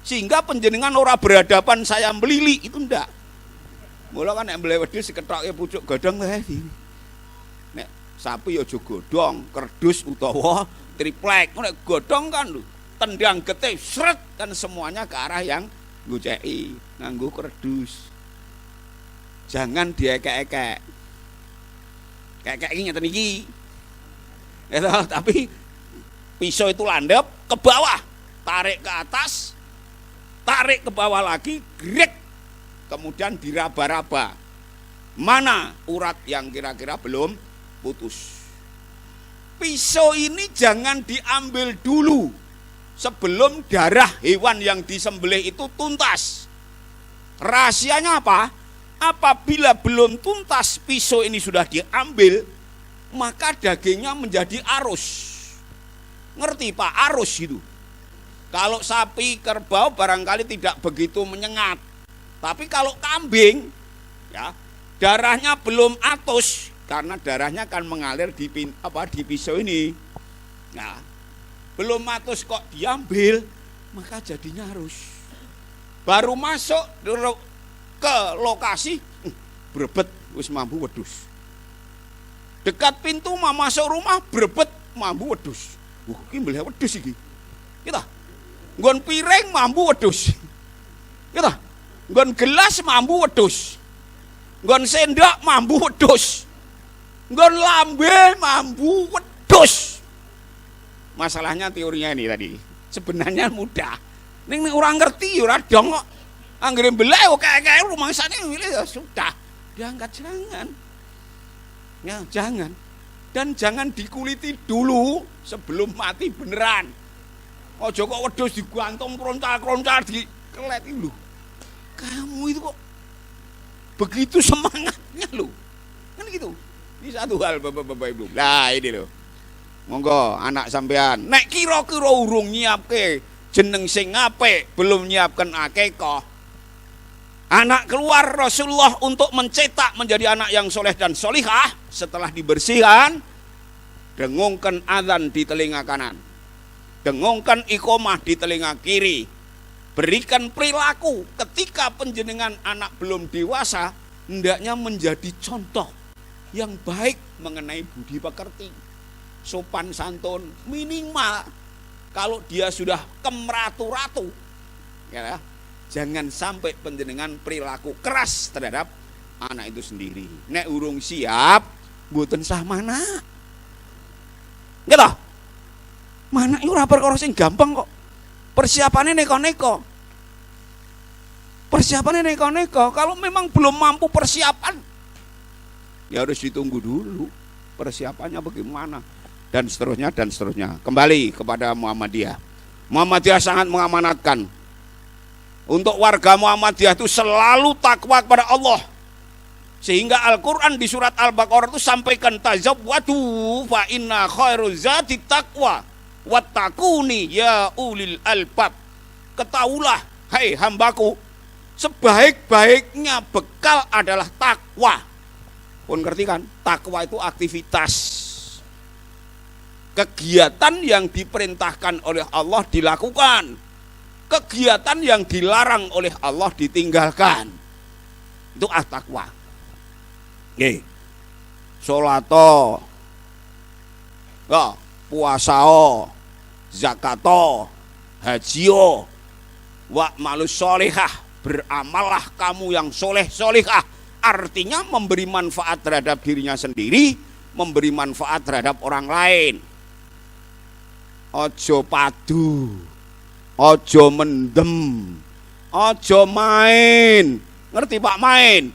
sehingga penjenengan ora berhadapan saya melili, itu ndak. Mula kan nek mbeleh wedhus dikethokke pucuk godhong wae. Nek sapi ya aja godhong, kerdus utawa triplek. Nek godhong kan lho, tendang getih sret kan semuanya ke arah yang ngoceki, nganggo kerdus. Jangan diekek-ekek. Kekek iki ngeten iki. Ya, tapi pisau itu landep ke bawah, tarik ke atas, tarik ke bawah lagi, grek. Kemudian diraba-raba mana urat yang kira-kira belum putus. Pisau ini jangan diambil dulu sebelum darah hewan yang disembelih itu tuntas. Rahasianya apa? Apabila belum tuntas pisau ini sudah diambil, maka dagingnya menjadi arus. Ngerti Pak, arus itu. Kalau sapi, kerbau barangkali tidak begitu menyengat. Tapi kalau kambing, ya darahnya belum atus karena darahnya akan mengalir di pisau ini. Nah, belum atus kok diambil, maka jadinya harus. Baru masuk ke lokasi, brebet wis mambu wedhus. Dekat pintu mau masuk rumah, brebet mambu wedhus. Iki mbeleh wedhus iki. Kita nggon piring mambu wedhus. Kita nggon gelas mambu wedhus. Nggon sendok mambu wedhus. Nggon lambe mambu wedhus. Masalahnya teorinya ini tadi. Sebenarnya mudah. Ning orang ngerti ora dong kok. Anggere mbeleh kayak rumangsane milih ya sudah. Diangkat jangan. Ya, jangan. Dan jangan dikuliti dulu sebelum mati beneran. Ojo kok wedhus digantung kroncal-kroncal dikeleti lho. Kamu itu kok begitu semangatnya lo, kan gitu. Ini satu hal bapak-bapak ibu. Nah ini lo, monggo anak sampean. Nek kira-kira urung nyiapke jeneng sing apik, belum nyiapkan akikah. Anak keluar Rasulullah untuk mencetak menjadi anak yang soleh dan solihah. Setelah dibersihkan, dengungkan adzan di telinga kanan, dengungkan iqomah di telinga kiri. Berikan perilaku ketika penjenengan anak belum dewasa, hendaknya menjadi contoh yang baik mengenai budi pekerti, sopan santun minimal. Kalau dia sudah kemratu-ratu, ya, jangan sampai penjenengan perilaku keras terhadap anak itu sendiri. Nek urung siap, mboten sah mana. Gitu. Mana itu ora perkara sing gampang kok. Persiapannya neko-neko. Persiapannya neko-neko. Kalau memang belum mampu persiapan, ya harus ditunggu dulu persiapannya bagaimana, dan seterusnya dan seterusnya. Kembali kepada Muhammadiyah. Muhammadiyah sangat mengamanatkan Untuk warga Muhammadiyah itu selalu takwa kepada Allah. Sehingga Al-Quran di surat Al-Baqarah itu sampaikan tazawwadu fa inna khairuz zati taqwa wattaquni ya ulil albab. Ketahuilah hai hambaku, sebaik-baiknya bekal adalah takwa. Pun ngerti kan? Takwa itu aktivitas, kegiatan yang diperintahkan oleh Allah dilakukan, kegiatan yang dilarang oleh Allah ditinggalkan. Itu at-taqwa. Nggih. Salato, puasao, zakato, hajio, wa malus solehah, beramallah kamu yang soleh solehah. Artinya memberi manfaat terhadap dirinya sendiri, memberi manfaat terhadap orang lain. Ojo padu, ojo mendem, ojo main. Ngerti Pak, main?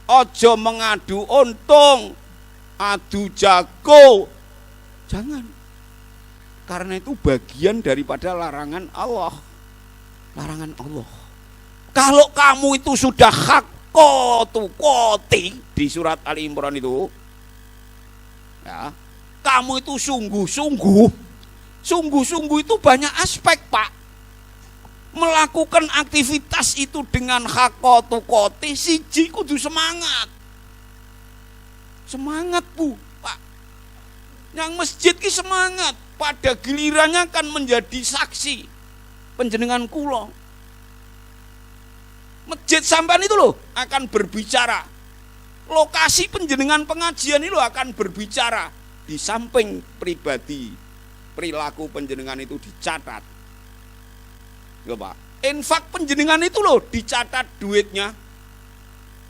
Ojo mengadu untung, adu jago. Jangan. Karena itu bagian daripada larangan Allah. Larangan Allah. Kalau kamu itu sudah haqqotukoti di surat Ali Imran itu, ya, kamu itu sungguh-sungguh itu banyak aspek Pak. Melakukan aktivitas itu dengan haqqotukoti, siji kudu semangat. Semangat Bu, Pak. Yang masjid ki semangat, pada gilirannya kan menjadi saksi panjenengan kula. Masjid sampean itu loh akan berbicara. Lokasi panjenengan pengajian itu akan berbicara. Di samping pribadi, perilaku panjenengan itu dicatat. Ya Pak, infak panjenengan itu loh dicatat duitnya.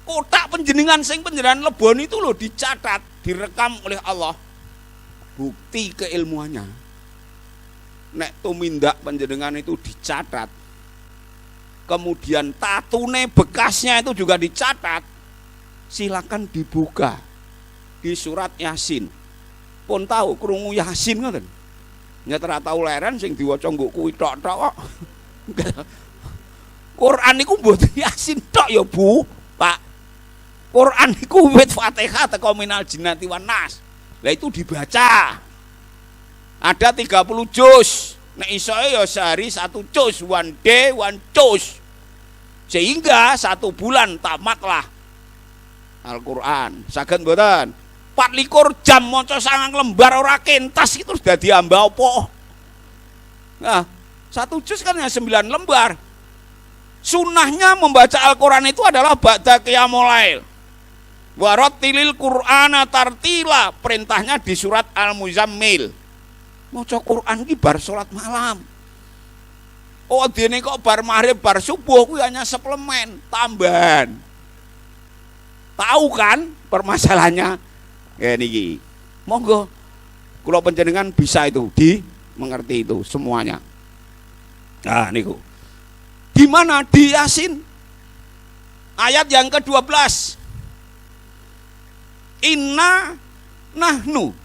Kotak panjenengan sing panjenengan lebon itu loh dicatat, direkam oleh Allah. Bukti keilmuannya. Nek tumindak panjenengan itu dicatat. Kemudian tatune bekasnya itu juga dicatat. Silakan dibuka di surat Yasin. Pun tahu krungu Yasin ngoten. Nyatera tau leren sing diwaca nggo kuwi tok-tok kok. Quran niku mboten Yasin tok ya Bu, Pak. Quran niku wit Fatihah teko minal jinnati wan nas. Lah itu dibaca. Ada 30 juz. Nek iso ya sehari 1 juz, one day one juz. Sehingga 1 bulan tamatlah Al-Qur'an. Saged mboten? 24 jam maca 9 lembar ora kentas itu sudah diamba apa? Nah, 1 juz kan hanya 9 lembar. Sunnahnya membaca Al-Quran itu adalah ba'da qiyamul lail. Warattilil Qur'ana tartila. Perintahnya di surat Al-Muzammil. Maca Quran ki bar salat malam. Oh dene kok bar maghrib bar subuh kuwi hanya suplemen, tambahan. Tahu kan permasalahannya? Ya niki. Monggo kula panjenengan bisa itu mengerti itu semuanya. Nah niku. Di mana? Di Yasin. Ayat yang ke-12. Inna nahnu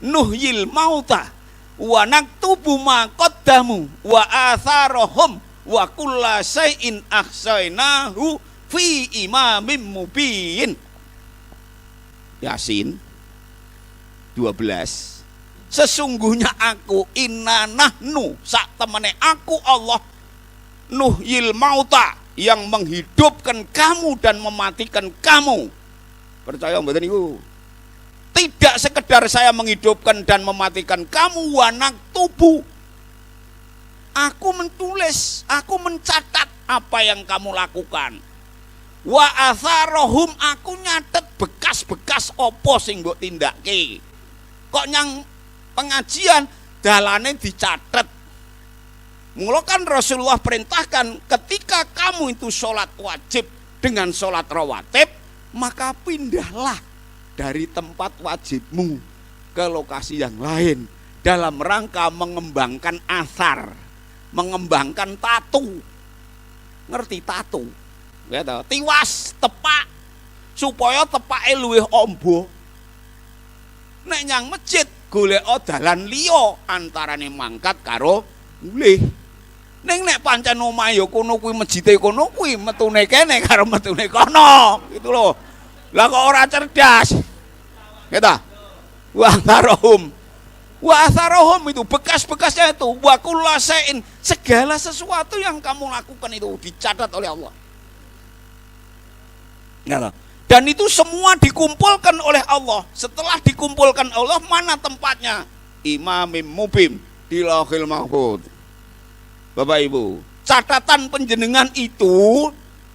nuhyil mauta wa naktubu ma qaddamu wa atharahum wa kulla syai'in ahsainahu fi imamin mubin. Yasin 12. Sesungguhnya aku inna nahnu sak temene aku Allah nuhyil mauta yang menghidupkan kamu dan mematikan kamu. Percaya mboten niku? Tidak sekedar saya menghidupkan dan mematikan kamu, wanak tubuh. Aku menulis, aku mencatat apa yang kamu lakukan. Wa atharohum, aku nyatet bekas-bekas opo sing mbok tindake. Kok nyang pengajian dalane dicatet. Mula kan Rasulullah perintahkan ketika kamu itu sholat wajib dengan sholat rawatib, maka pindahlah dari tempat wajibmu ke lokasi yang lain dalam rangka mengembangkan asar, mengembangkan tatu. Ngerti tatu? Gitu. Tiwas tepak supaya tepake luwih ombo. Nek nyang masjid golek dalan liya antarane mangkat karo mulih. Ning nek pancen omahe ya kono kuwi masjide kono kuwi metune kene karo metune kono, gitu loh. Lah kok ora cerdas. Gitu. Wa atharohum itu bekas-bekasnya itu wa kullasain, segala sesuatu yang kamu lakukan itu dicatat oleh Allah. Gitu. Dan itu semua dikumpulkan oleh Allah. Setelah dikumpulkan Allah, mana tempatnya? Imamim mubim di Lauhil Mahfuz. Bapak Ibu, catatan penjenengan itu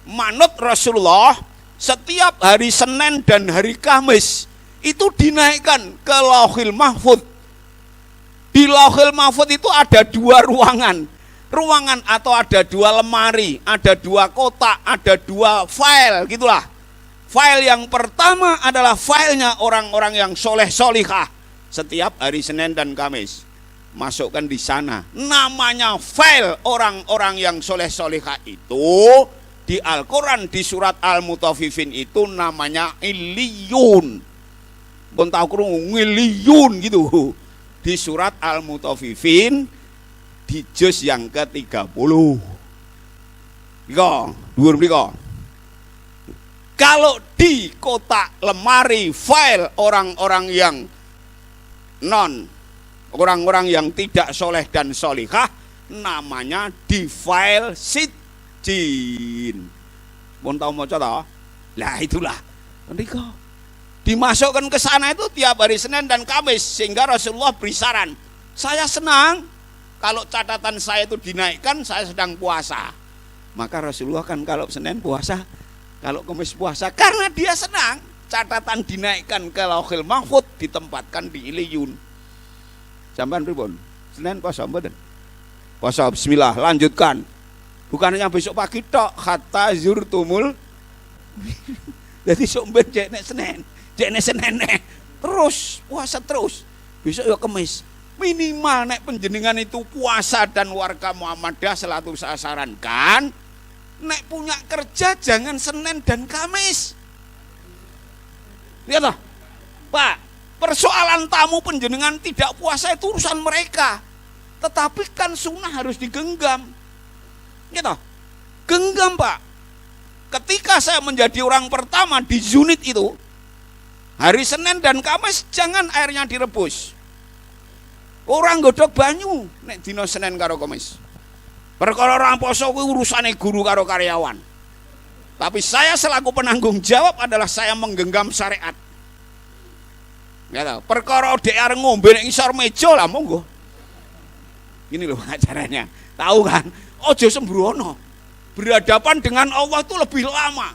manut Rasulullah setiap hari Senin dan hari Kamis itu dinaikkan ke Lauhil Mahfuz. Di Lauhil Mahfuz itu ada 2 ruangan. Ruangan atau ada 2 lemari, ada 2 kotak, ada 2 file, gitulah. File yang pertama adalah filenya orang-orang yang soleh solihah setiap hari Senin dan Kamis. Masukkan di sana. Namanya file orang-orang yang soleh solihah itu di Al-Quran di surat Al-Mutaffifin itu namanya Illiyun. Pun tahu kurung Illiyun gitu. Di surat Al-Mutaffifin di juz yang ke-30. Biko. Kalau di kotak lemari file orang-orang yang orang-orang yang tidak soleh dan solihah, namanya di file sijjin. Pun tahu maca ta? Lah itulah. Mendika dimasukkan ke sana itu tiap hari Senin dan Kamis, sehingga Rasulullah beri saran. Saya senang kalau catatan saya itu dinaikkan, saya sedang puasa. Maka Rasulullah kan kalau Senin puasa, kalau Kamis puasa, karena dia senang catatan dinaikkan ke Lauhil Mahfuz, ditempatkan di Illiyun. Sampean pripun? Senin puasa mboten? Puasa, bismillah, lanjutkan. Bukan hanya besok pagi tok, hatta zurtumul. Jadi sok ben jek nek Senin, terus puasa terus. Besok ya Kamis. Minimal nek penjenengan itu puasa dan warga Muhammadiyah selalu saya sarankan, nek punya kerja jangan Senin dan Kamis. Lihat toh, Pak, persoalan tamu penjenengan tidak puasa itu urusan mereka. Tetapi kan sunnah harus digenggam. Gitu. Genggam, Pak. Ketika saya menjadi orang pertama di unit itu, hari Senin dan Kamis jangan airnya direbus. Orang godhog banyu nek dina Senin karo Kamis. Perkara orang poso kuwi urusane guru karo karyawan. Tapi saya selaku penanggung jawab adalah saya menggenggam syariat. Ya tahu, perkara dhek arep ngombe nek ngisor meja lah monggo. Ini loh acaranya. Tahu kan? Ojo sembrono. Berhadapan dengan Allah itu lebih lama.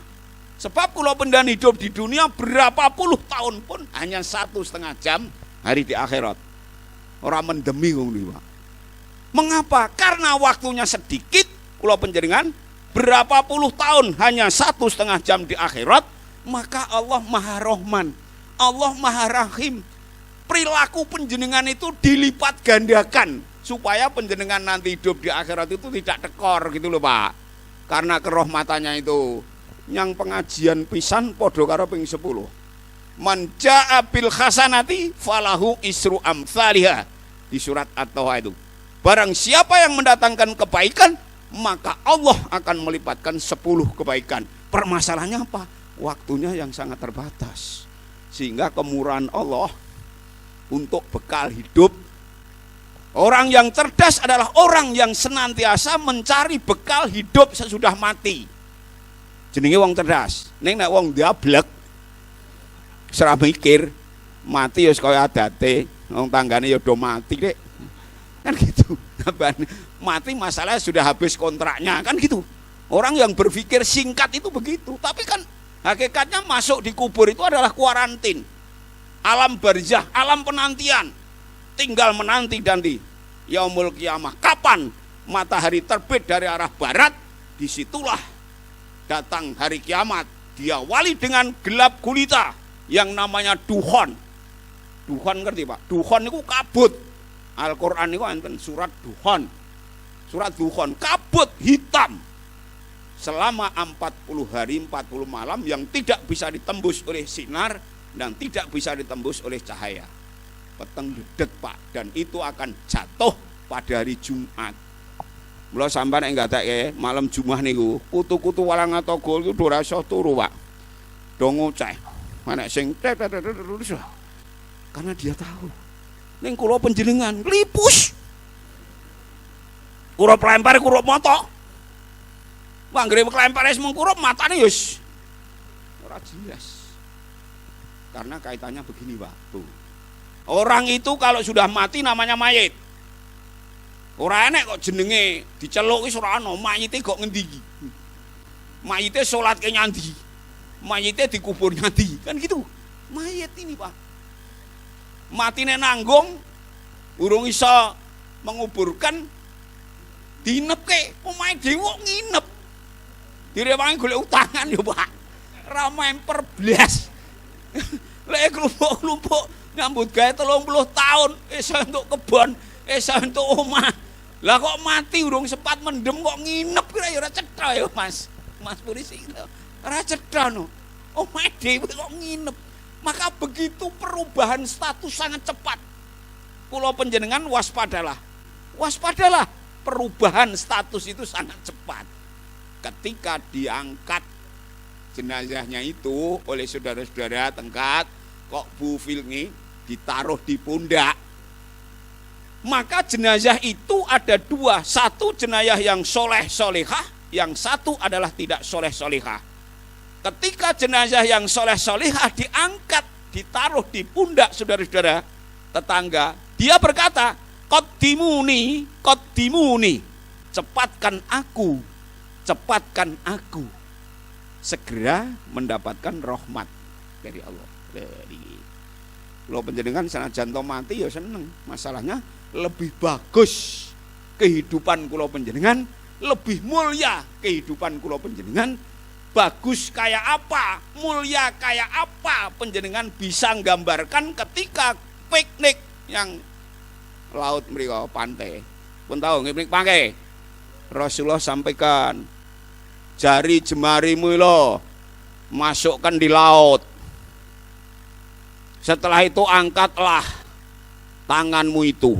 Sebab kalau pendan hidup di dunia berapa puluh tahun pun hanya 1,5 jam hari di akhirat. Orang mendemi ngono, Pak. Mengapa? Karena waktunya sedikit. Kalau penjaringan berapa puluh tahun hanya 1,5 jam di akhirat, maka Allah Maha Rahman, Allah Maha Rahim. Perilaku penjenengan itu dilipat gandakan supaya penjenengan nanti hidup di akhirat itu tidak tekor gitu loh, Pak. Karena kerahmatannya itu yang pengajian pisan podo karo ping 10. Man jaa bil hasanati falahu isru amsalihha di surat At-Taha itu. Barang siapa yang mendatangkan kebaikan, maka Allah akan melipatkan 10 kebaikan. Permasalahannya apa? Waktunya yang sangat terbatas. Sehingga kemurahan Allah untuk bekal hidup. Orang yang cerdas adalah orang yang senantiasa mencari bekal hidup sesudah mati. Jenenge wong cerdas. Ning nek wong ndablek ora mikir, mati ya kaya adate, wong tanggane ya do mati rek. Kan gitu. Mati masalahnya sudah habis kontraknya, kan gitu. Orang yang berpikir singkat itu begitu. Tapi kan hakikatnya masuk di kubur itu adalah kuarantin, alam barzah, alam penantian. Tinggal menanti nanti yaumul kiamah. Kapan matahari terbit dari arah barat, disitulah datang hari kiamat. Diawali dengan gelap gulita yang namanya duhon. Duhon ngerti Pak? Duhon itu kabut. Al-Quran itu enten surat duhon. Surat duhon, kabut hitam selama 40 hari 40 malam yang tidak bisa ditembus oleh sinar dan tidak bisa ditembus oleh cahaya. Peteng dedet Pak, dan itu akan jatuh pada hari Jumat. Mula sampean nek gatekke malam Jumat niku, kutu-kutu walang atogo iku ora iso turu, Pak. Do ngoceh. Nek sing karena dia tahu ning kula panjenengan lipus. Kurup lempar kurup moto. Manggere kelempar wis mung kurup matane wis ora jelas. Karena kaitannya begini, Pak. Tuh. Orang itu kalau sudah mati namanya mayit. Ora enek kok jenenge diceluk wis ora ana, mayite kok ngendi iki. Mayite salatke nyandi. Mayite dikubur nyandi, kan gitu. Mayit ini, Pak. Matine nanggung urung iso menguburkan dinepke, omahe dhewe kok nginep. Direwangi golek utangan yo, Pak. Ra memper blas. Lek klumpuk-klumpuk nyambut gawe 30 tahun, iso entuk kebon, iso entuk omah. Lah kok mati urung sempat mendem kok nginep kira ya ora cetha ya, Mas. Mas polisi ora cetha no. Omahe dhewe kok nginep. Maka begitu perubahan status sangat cepat. Kula panjenengan waspadalah. Waspadalah, perubahan status itu sangat cepat. Ketika diangkat jenazahnya itu oleh saudara-saudara tengkat, kok Bu Filni ditaruh di pundak. Maka jenazah itu ada dua, satu jenazah yang soleh solehah, yang satu adalah tidak soleh solehah. Ketika jenazah yang soleh solehah diangkat, ditaruh di pundak saudara-saudara tetangga, dia berkata, Qaddimuni, qaddimuni, cepatkan aku, segera mendapatkan rahmat dari Allah. Kalau panjenengan sanajan to mati ya seneng, masalahnya lebih bagus kehidupan kula panjenengan, lebih mulia kehidupan kula panjenengan, bagus kayak apa, mulia kayak apa panjenengan bisa nggambarkan ketika piknik yang laut mriko pantai. Pun tahu piknik pantai. Rasulullah sampaikan, jari jemarimu lo masukkan di laut. Setelah itu angkatlah tanganmu itu.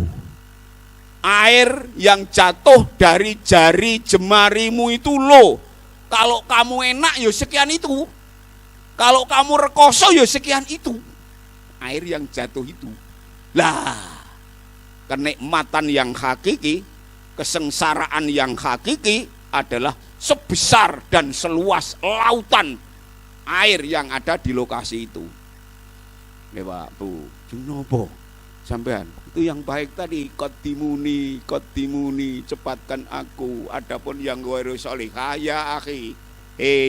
Air yang jatuh dari jari jemarimu itu lo. Kalau kamu enak ya sekian itu. Kalau kamu rekoso ya sekian itu. Air yang jatuh itu. Lah, kenikmatan yang hakiki, kesengsaraan yang hakiki adalah sebesar dan seluas lautan air yang ada di lokasi itu. Ya Pak, tuh, nopo sampean. Itu yang baik tadi, qaddimuni, cepatkan aku. Adapun yang ghairu sholihah ya akhi.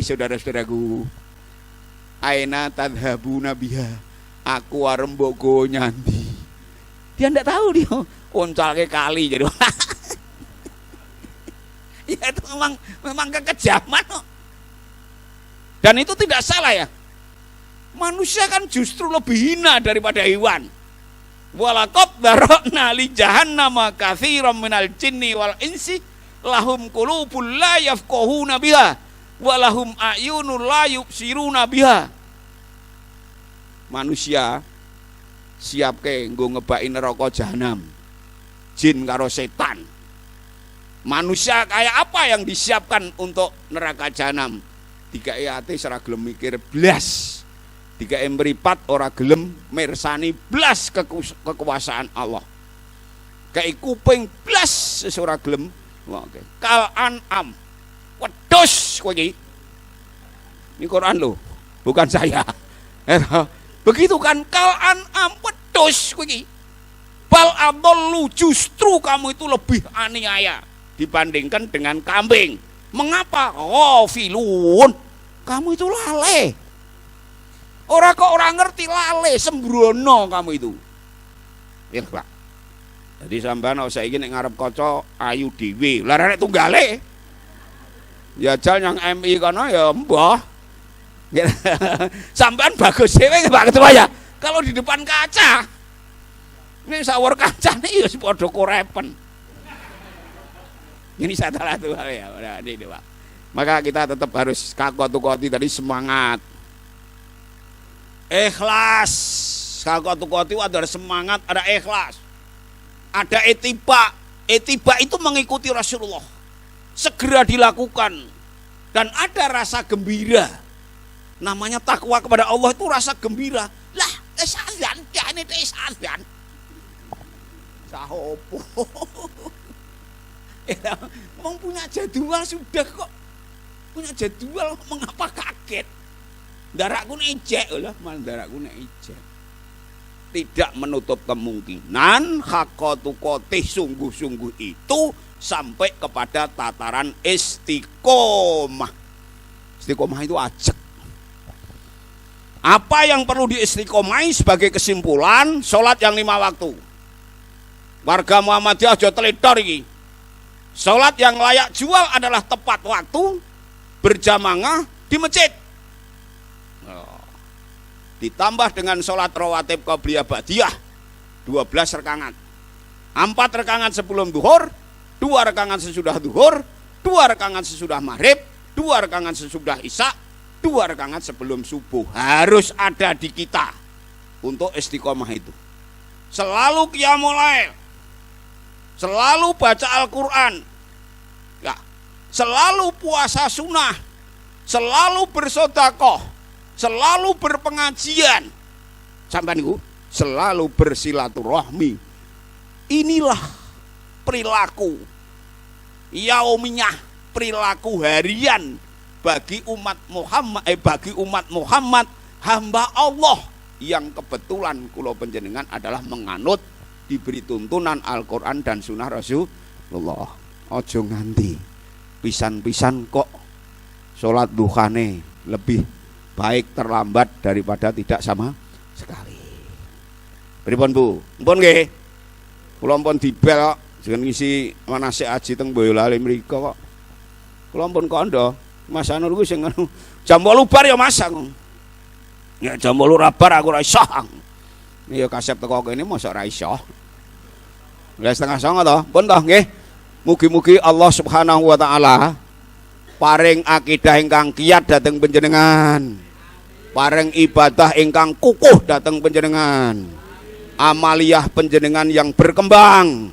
Saudara-saudaraku. Aina tadhabuna biha. Aku arep mbok go nyandi. Dia ndak tahu dia. Oncalke kali jadi. Ya itu memang kekejaman. Dan itu tidak salah ya. Manusia kan justru lebih hina daripada hewan. Walaqad darana li jahannama katsiran minal jinni wal insi lahum qulubun la yafqahuna biha wa lahum a'yunun la yubsiruna biha. Manusia siapke nggo ngebaki neraka jahanam. Jin karo setan. Manusia kayak apa yang disiapkan untuk neraka jahanam? Dikai ati ora gelem mikir blas. Dikai mripat ora gelem mirsani blas kekuasaan Allah. Kai kuping blas ora gelem. Oke. Kal an'am. Wedhus kowe iki. Ini Quran loh, bukan saya. Begitu kan, kal an'am wedhus kowe iki. Bal adallu, justru kamu itu lebih aniaya dibandingkan dengan kambing. Mengapa? Ghafilun. Kamu itu lalai. Orang kok orang ngerti lalai, sembrono kamu itu. Ya, Pak. Jadi sampean saiki nek ngarep kaca ayu dhewe. Lah nek tunggale. Ya jal yang MI kono ya mbah. Sampean bagus dhewe Pak Ketua ya. Kalau di depan kaca. Ini sawur kacane ya padha korepen. Ini salah tuh ya, ini Pak. Maka kita tetap harus kakot-koti tadi semangat. Ikhlas. Kakot-koti ada semangat, ada ikhlas. Ada etiba. Etiba itu mengikuti Rasulullah. segera dilakukan, dan ada rasa gembira. Namanya takwa kepada Allah itu rasa gembira. Lah, azan, ya ini azan. Sahopo. Mau punya jadwal sudah kok. Punya jadwal mengapa kaget? Darakku ejek lah, malah darakku ejek. Tidak menutup kemungkinan haqqatu qotih sungguh-sungguh itu sampai kepada tataran istiqomah. Istiqomah itu ajak. Apa yang perlu diistiqomahi sebagai kesimpulan? Sholat yang 5 waktu. Warga Muhammadiyah aja teledor iki. Sholat yang layak jual adalah tepat waktu, berjamaah di masjid. Ditambah dengan sholat rawatib qabliyah ba'diyah 12 rakaat, 4 rakaat sebelum duhur, 2 rakaat sesudah duhur, 2 rakaat sesudah maghrib, 2 rakaat sesudah isya, 2 rakaat sebelum subuh. Harus ada di kita untuk istiqomah itu. Selalu qiyamul lail, selalu baca Al-Quran, ya, selalu puasa sunnah, selalu bersedekah, selalu berpengajian, sampai niku selalu bersilaturahmi. Inilah perilaku yaumiyah, perilaku harian bagi umat Muhammad hamba Allah yang kebetulan kula panjenengan adalah menganut diberi tuntunan Al-Quran dan sunnah Rasulullah. Ojo nganti pisan-pisan kok sholat duhane lebih baik terlambat daripada tidak sama sekali. Pripun Bu? Mpun nggih. Kula mpun dibel kok jeneng ngisi manasik aji teng Boyolali mriku kok. Kula mpun kandha. Mas Anur ku sing jam 8 bar ya Mas. Ya jam 8 rabar aku ora iso. Ya kasep teko kene mosok ora iso. Lah 8:30 to. Pun toh nggih. Mugi-mugi Allah Subhanahu wa taala paring akidah ingkang kiyat dhateng panjenengan. Paring ibadah ingkang kukuh dhateng panjenengan. Amaliyah panjenengan yang berkembang.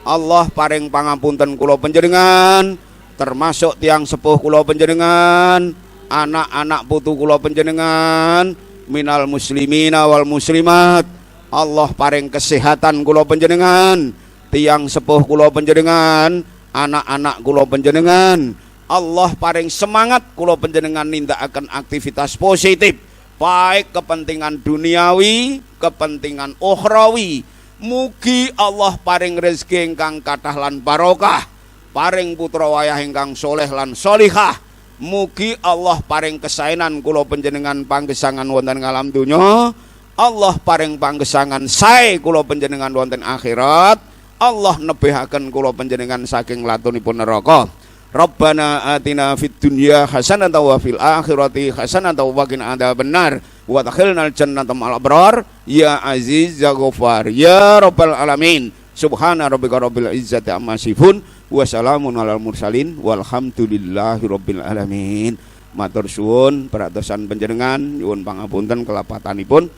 Allah paring pangapunten kula panjenengan, termasuk tiang sepuh kula panjenengan, anak-anak putu kula panjenengan, minal muslimina wal muslimat. Allah paring kesehatan kula panjenengan, tiang sepuh kula panjenengan, anak-anak kula panjenengan. Allah paring semangat kula panjenengan nindakaken aktivitas positif, baik kepentingan duniawi, kepentingan ukhrawi. Mugi Allah paring rezeki ingkang kathah lan barokah, paring putra wayah ingkang soleh lan solihah. Mugi Allah paring kesaenan kula panjenengan panggesangan wonten alam donya. Allah paring panggesangan sae kula panjenengan wonten akhirat. Allah nebihaken kula panjenengan saking latunipun neraka. Rabbana atina fid dunya hasanatan wa fil akhirati hasanatan wa qina adzabannar wa adkhilnal jannata ma'al abrar ya aziz ya ghafar ya rabbal alamin. Subhana rabbika rabbil izzati amma yasifun wa salamun alal mursalin walhamdulillahi rabbil alamin. Matur suwun peratosan panjenengan, nyuwun pangapunten kelapatanipun.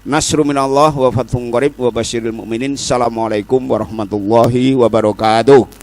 Nasru minallah wa fathun qarib wa basyiril mukminin. Assalamualaikum warahmatullahi wabarakatuh.